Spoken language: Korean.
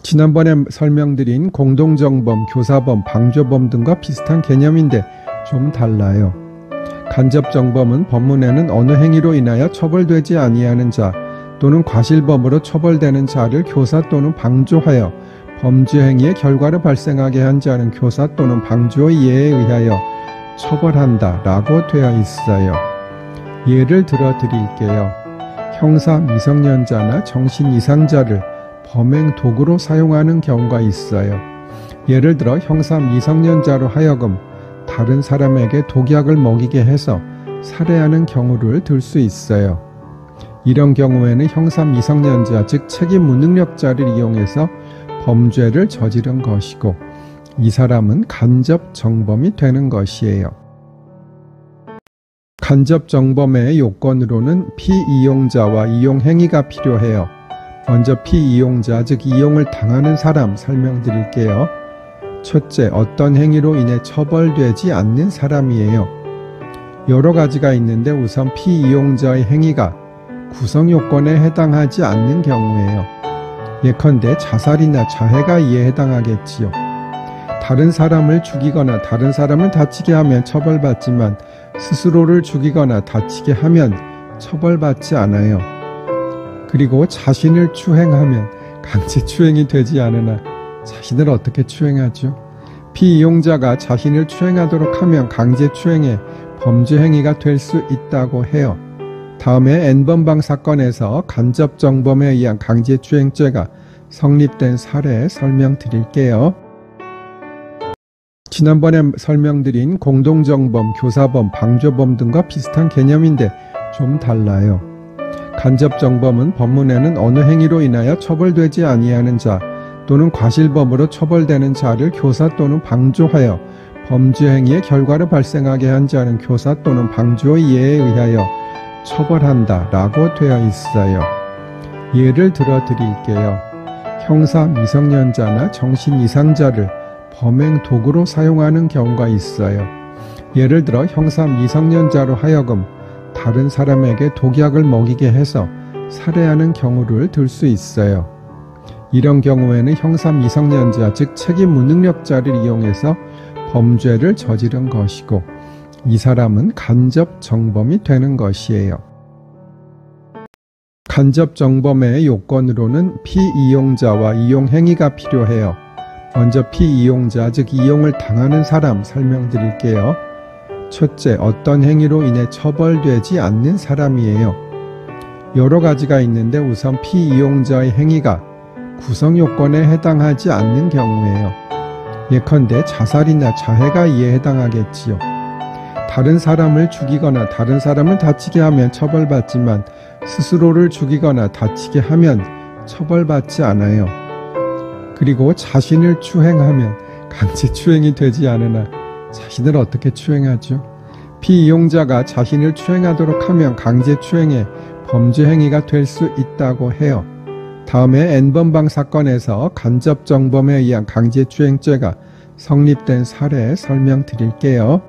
지난번에 설명드린 공동정범, 교사범, 방조범 등과 비슷한 개념인데 좀 달라요. 간접정범은 법문에는 어느 행위로 인하여 처벌되지 아니하는 자 또는 과실범으로 처벌되는 자를 교사 또는 방조하여 범죄 행위의 결과를 발생하게 한 자는 교사 또는 방조의 예에 의하여 처벌한다 라고 되어 있어요. 예를 들어 드릴게요. 형사 미성년자나 정신 이상자를 범행 도구로 사용하는 경우가 있어요. 예를 들어 형사 미성년자로 하여금 다른 사람에게 독약을 먹이게 해서 살해하는 경우를 들 수 있어요. 이런 경우에는 형사 미성년자 즉 책임 무능력자를 이용해서 범죄를 저지른 것이고 이 사람은 간접 정범이 되는 것이에요. 간접 정범의 요건으로는 피이용자와 이용 행위가 필요해요. 먼저 피이용자 즉 이용을 당하는 사람 설명드릴게요. 첫째, 어떤 행위로 인해 처벌되지 않는 사람이에요. 여러 가지가 있는데 우선 피이용자의 행위가 구성요건에 해당하지 않는 경우예요. 예컨대 자살이나 자해가 이에 해당하겠지요. 다른 사람을 죽이거나 다른 사람을 다치게 하면 처벌받지만 스스로를 죽이거나 다치게 하면 처벌받지 않아요. 그리고 자신을 추행하면 강제추행이 되지 않으나 자신을 어떻게 추행하죠? 피이용자가 자신을 추행하도록 하면 강제추행의 범죄 행위가 될 수 있다고 해요. 다음에 N번방 사건에서 간접정범에 의한 강제추행죄가 성립된 사례 설명드릴게요. 지난번에 설명드린 공동정범, 교사범, 방조범 등과 비슷한 개념인데 좀 달라요. 간접정범은 법문에는 어느 행위로 인하여 처벌되지 아니하는 자 또는 과실범으로 처벌되는 자를 교사 또는 방조하여 범죄 행위의 결과를 발생하게 한 자는 교사 또는 방조의 예에 의하여 처벌한다 라고 되어 있어요. 예를 들어 드릴게요. 형사 미성년자나 정신 이상자를 범행 도구로 사용하는 경우가 있어요. 예를 들어 형사 미성년자로 하여금 다른 사람에게 독약을 먹이게 해서 살해하는 경우를 들 수 있어요. 이런 경우에는 형사 미성년자 즉 책임 무능력자를 이용해서 범죄를 저지른 것이고 이 사람은 간접 정범이 되는 것이에요. 간접 정범의 요건으로는 피이용자와 이용 행위가 필요해요. 먼저 피이용자 즉 이용을 당하는 사람 설명드릴게요. 첫째, 어떤 행위로 인해 처벌되지 않는 사람이에요. 여러 가지가 있는데 우선 피이용자의 행위가 구성요건에 해당하지 않는 경우예요. 예컨대 자살이나 자해가 이에 해당하겠지요. 다른 사람을 죽이거나 다른 사람을 다치게 하면 처벌받지만 스스로를 죽이거나 다치게 하면 처벌받지 않아요. 그리고 자신을 추행하면 강제추행이 되지 않으나 자신을 어떻게 추행하죠? 피이용자가 자신을 추행하도록 하면 강제추행의 범죄 행위가 될 수 있다고 해요. 다음에 N번방 사건에서 간접정범에 의한 강제추행죄가 성립된 사례 설명드릴게요.